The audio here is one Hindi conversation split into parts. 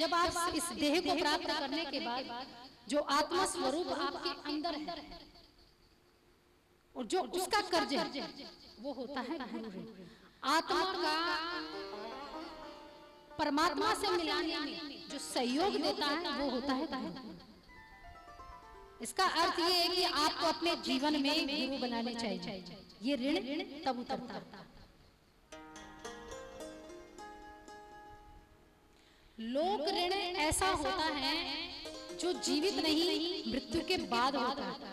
जब आप इस देह को प्राप्त करने के बाद जो आत्मा स्वरूप आपके अंदर है और जो उसका कर्ज है वो होता है गुरु ऋण। आत्मा का परमात्मा से मिलाने में जो सहयोग देता है वो होता है गुरु। इसका अर्थ ये है कि आपको अपने जीवन में गुरु बनाने चाहिए। ये ऋण तब उतरता है। लोक ऋण ऐसा होता है जो जीवित नहीं मृत्यु के बाद होता है।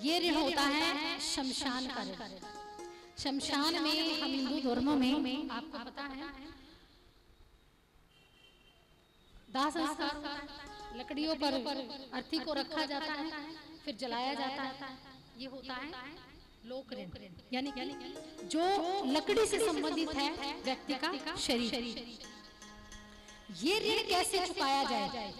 ये ऋण होता है शमशान का ऋण। शमशान में हम हिंदू धर्मों में आपको पता है दाह संस्कार होता है। लकड़ियों पर अर्थी को रखा जाता है, फिर जलाया जाता है। ये होता है लोक ऋण, यानी जो लकड़ी से संबंधित है व्यक्ति का शरीर। ये ऋण कैसे चुकाया जाए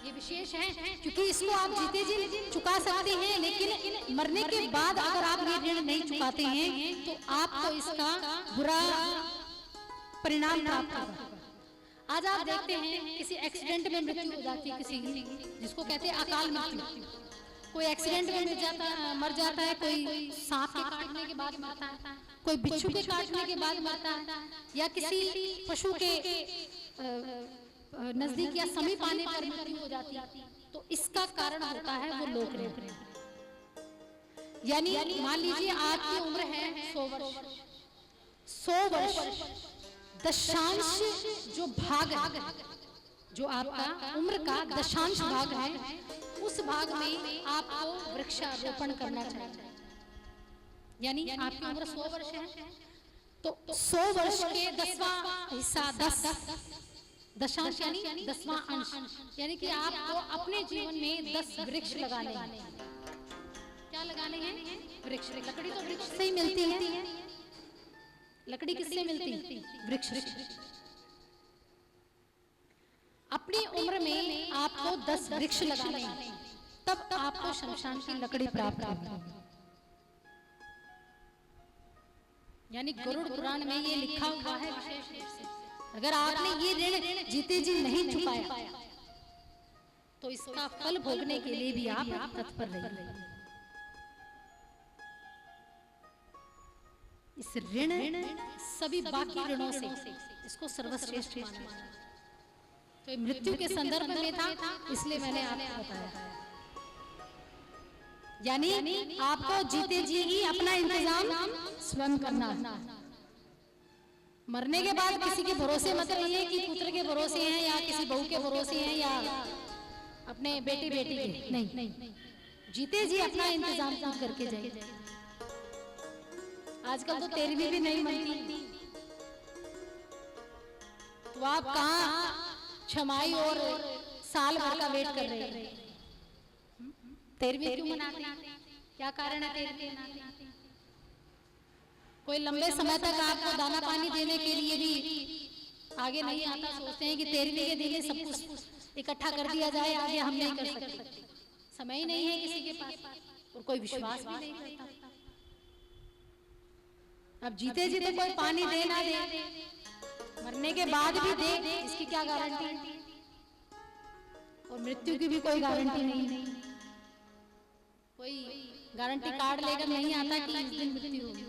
ये विशेष है, क्योंकि इसको आप जीते जी चुका सकते हैं, लेकिन मरने के बाद अगर आप ये ऋण नहीं चुकाते हैं तो आपको इसका बुरा परिणाम प्राप्त होगा। आज आप देखते हैं किसी एक्सीडेंट में मृत्यु हो जाती है किसी की, जिसको कहते हैं अकाल मृत्यु। कोई एक्सीडेंट में मर जाता है, कोई सांप के काटने के बाद मरता है, कोई बिच्छू के काटने के बाद मरता है, या किसी पशु के नजदीक या समीप आने पर मृत्यु हो जाती है। तो इसका कारण होता है वो लोक ऋण। यानी मान लीजिए आपकी उम्र है 100 वर्ष, 100 वर्ष दशांश जो भाग है, जो आपका उम्र का दशांश भाग है, उस भाग में आपको वृक्षारोपण करना चाहिए। यानी आपकी उम्र 100 वर्ष है तो 100 वर्ष के 10वां हिस्सा 10 दशांश यानी 10वां अंश, यानी कि आपको अपने जीवन में 10 वृक्ष लगाने हैं। क्या लगाने हैं? वृक्ष। लकड़ी तो वृक्ष से ही मिलती है। लकड़ी किससे मिलती है? वृक्ष। अपनी उम्र में आपको 10 वृक्ष लगाने हैं, तब आपको शमशान की लकड़ी प्राप्त होगी। यानी गरुड़ पुराण में ये लिखा हुआ है विशेष रूप से। अगर आपने ये ऋण जीते जी नहीं चुकाया तो इसका फल भोगने के लिए भी आप तत्पर रहिए। इस ऋण सभी बाकी ऋणों से इसको सर्वश्रेष्ठ माना जाता है। तो मृत्यु के संदर्भ में था, इसलिए मैंने आपको बताया। यानी आपको जीते जी ही अपना इंतजाम स्वयं करना। मरने के बाद किसी के भरोसे मत रहिए कि पुत्र के भरोसे हैं या किसी बहू के भरोसे हैं या अपने बेटी के। नहीं, जीते जी अपना इंतजाम खुद करके जाइए। आजकल तो 13वीं भी नहीं मनती, तो आप कहाँ छमाई और साल भर का वेट कर रहे हैं? 13वीं क्यों मनाते हैं? क्या कारण है 13वीं मनाते हैं? कोई लंबे समय तक आपको दाना पानी देने के लिए भी आगे नहीं आता। सोचते हैं कि 13वीं के दिन सब कुछ इकट्ठा कर दिया जाए, आगे हम नहीं कर सकते। समय ही नहीं है किसी के पास और कोई विश्वास भी नहीं करता। अब जीते जी तो कोई पानी दे ना दे, मरने के बाद भी दे, इसकी क्या गारंटी? और मृत्यु की भी कोई गारंटी नहीं। कोई गारंटी कार्ड लेकर नहीं आता कि इस दिन मृत्यु होगी।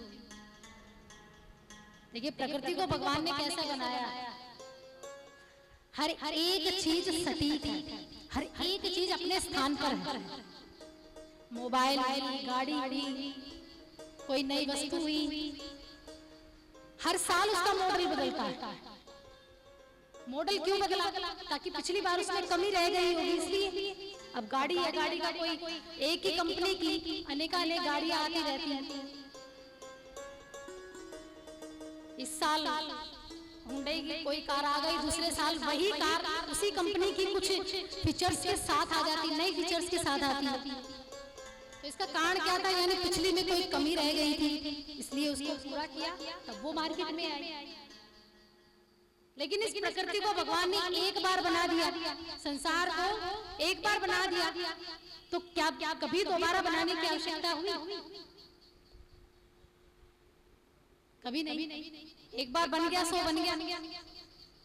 देखिए प्रकृति को भगवान ने कैसा बनाया। हर एक चीज सटीक है, हर एक चीज अपने स्थान पर है। मोबाइल आई, गाड़ी आई, कोई नई वस्तु हुई, हर साल उसका मॉडल बदलता है। मॉडल क्यों बदला? ताकि पिछली बार उसमें कमी रह गई होगी, इसलिए। अब गाड़ी या गाड़ी का कोई एक ही कंपनी की अनेकानेक गाड़ियां आती रहती हैं। इस साल हुंडई की कोई कार आ गई, दूसरे साल वही कार उसी कंपनी की कुछ फीचर्स के साथ आ जाती, नई फीचर्स के साथ आती है। तो इसका कारण क्या था? यानी पिछली में कोई कमी रह गई थी, इसलिए उसको पूरा किया, तब वो मार्केट में आई। लेकिन इस प्रकृति को भगवान ने एक बार बना दिया, संसार को एक बार बना दिया, तो क्या कभी दोबारा बनाने की आवश्यकता हुई? कभी नहीं। एक बार बन गया सो बन गया।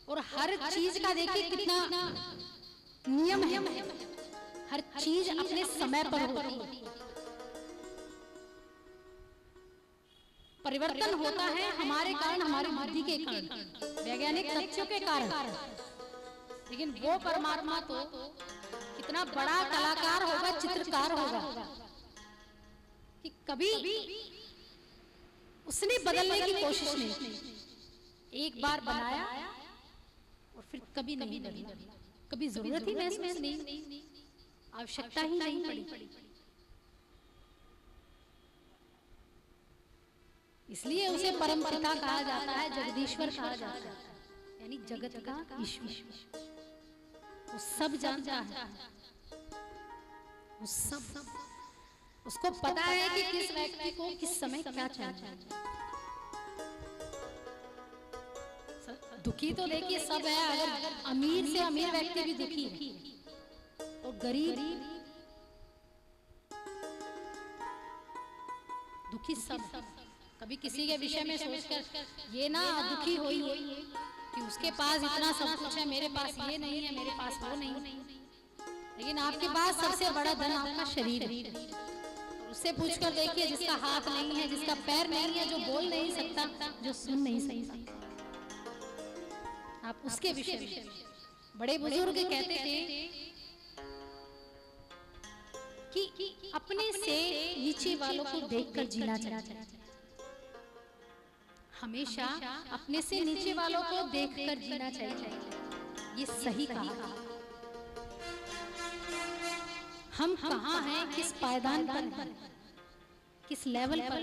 और हर चीज का देखिए कितना नियम है, हर चीज अपने समय पर होती है। परिवर्तन होता है हमारे कारण, हमारी बुद्धि के कारण, वैज्ञानिक तथ्यों के कारण, लेकिन वो परमात्मा तो कितना बड़ा कलाकार होगा, चित्रकार होगा कि कभी उसने बदलने की कोशिश नहीं की। एक बार बनाया और फिर कभी नहीं बदला, कभी जरूरत ही महसूस नहीं, आवश्यकता ही नहीं पड़ी। इसलिए उसे परम पिता कहा जाता है, जगदीश्वर कहा जाता है, यानी जगत का ईश्वर। वो सब जानता है, वो सब उसको पता है कि किस व्यक्ति को किस समय क्या चाहिए। दुखी तो देखिए सब है, अगर अमीर से अमीर व्यक्ति भी दुखी है और गरीब दुखी सब। कभी किसी के विषय में सोचकर ये ना दुखी होई कि उसके पास इतना सब कुछ है, मेरे पास ये नहीं है, मेरे पास वो नहीं। लेकिन आपके पास सबसे बड़ा धन आपका शरीर है। उससे पूछकर देखिए, जिसका हाथ नहीं है, जिसका पैर नहीं है, जो बोल नहीं सकता, जो सुन नहीं सकता, आप उसके विषय में। बड़े बुजुर्ग कहते थे कि अपने से नीचे वालों को देखकर जीना चाहिए। हमेशा अपने से नीचे वालों को देखकर जीना चाहिए, ये सही कहा। हम कहाँ हैं, किस पायदान पर हैं, किस लेवल पर,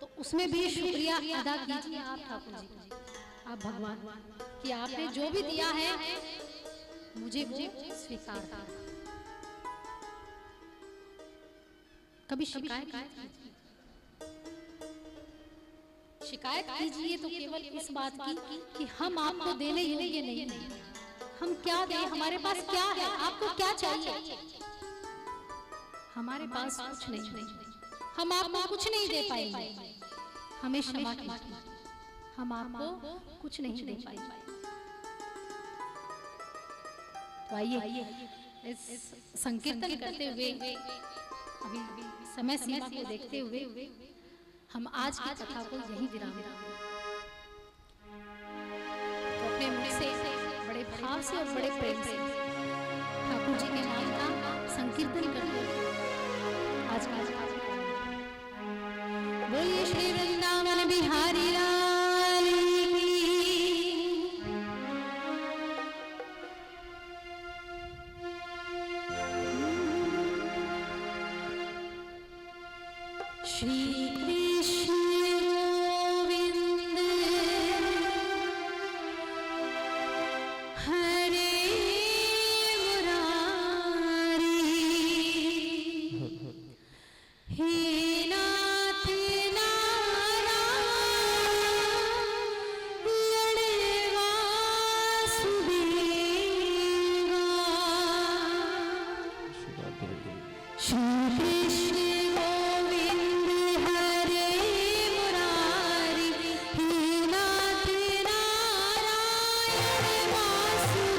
तो उसमें भी शुक्रिया अदा कीजिए आप ठाकुर जी, आप भगवान, कि आपने जो भी दिया है मुझे वो स्वीकार कर। कभी शिकायत कीजिए तो केवल इस बात की कि हम आपको देने योग्य नहीं, हम क्या दें, हमारे पास क्या है, आपको क्या चाहिए। हमारे पास कुछ नहीं, हम आपको कुछ नहीं दे पाएंगे, हमें क्षमा कीजिए, हम आपको कुछ नहीं दे पाएंगे। तो आइए इस संकीर्तन करते हुए, अभी समय सीमा को देखते हुए हम आज की कथा को यही विराम देंगे। तो अपने मुख से बड़े भाव से और बड़े प्रेम से ठाकुर जी के नाम का संकीर्तन करते हुए आज का बोलिए श्री वृंदावन बिहारी लाल की। श्री वासुदेव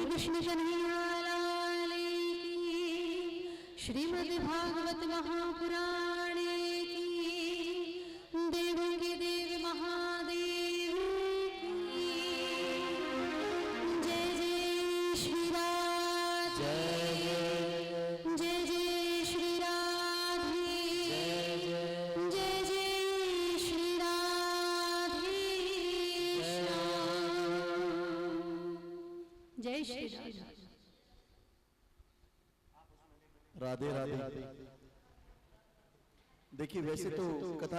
कृष्ण कन्हैया लाल की, श्रीमद् भागवत महापुराणे की, देवों के देव महादेव की जय जय श्री राधे, जय जय श्री राधे, जय जय श्री राधे, जय श्री राधे। राधे राधे। देखिए वैसे तो कथा